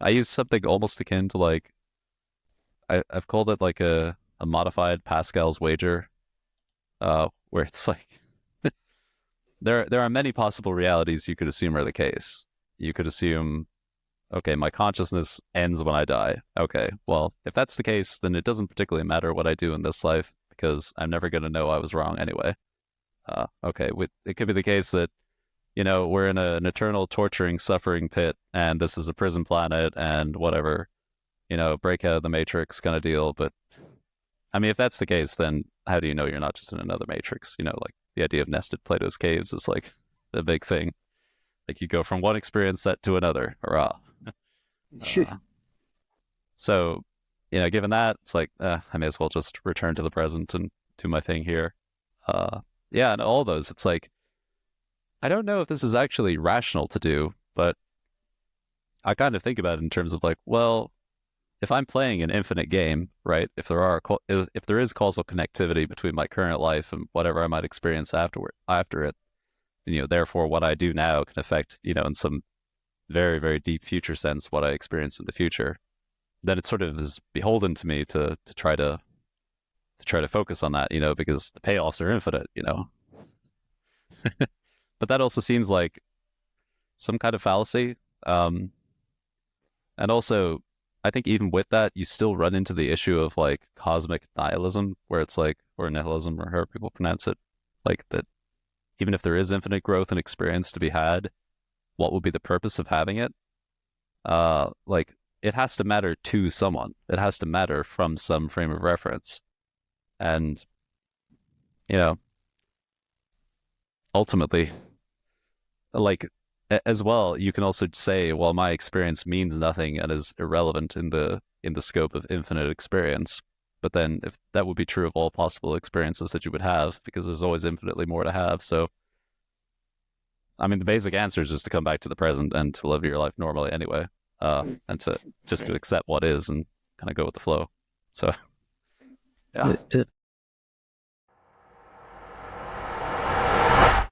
I use something almost akin to like I've called it like a modified Pascal's wager, where it's like there are many possible realities you could assume are the case. You could assume, okay, my consciousness ends when I die. Okay, well, if that's the case, then it doesn't particularly matter what I do in this life because I'm never going to know I was wrong anyway. Okay, it could be the case that we're in an eternal torturing, suffering pit, and this is a prison planet, and whatever, break out of the matrix kind of deal. But I mean, if that's the case, then how do you know you're not just in another matrix? Like the idea of nested Plato's caves is like a big thing. Like you go from one experience set to another. Hurrah. Uh, so, given that, it's like, I may as well just return to the present and do my thing here. Yeah, and all those, it's like, I don't know if this is actually rational to do, but I kind of think about it in terms of like, well, if I'm playing an infinite game, right? If there is causal connectivity between my current life and whatever I might experience after it, therefore what I do now can affect, in some very, very deep future sense what I experience in the future. Then it sort of is beholden to me to try to focus on that, because the payoffs are infinite. But that also seems like some kind of fallacy. Um, and also, I think even with that, you still run into the issue of like cosmic nihilism, where it's like, or nihilism, or however people pronounce it, like that even if there is infinite growth and experience to be had, what would be the purpose of having it? Like it has to matter to someone. It has to matter from some frame of reference. And, you know, ultimately, like as well, you can also say, well, my experience means nothing and is irrelevant in the scope of infinite experience. But then if that would be true of all possible experiences that you would have, because there's always infinitely more to have. So I mean the basic answer is just to come back to the present and to live your life normally anyway. And to just to Right. accept what is and kind of go with the flow. So yeah.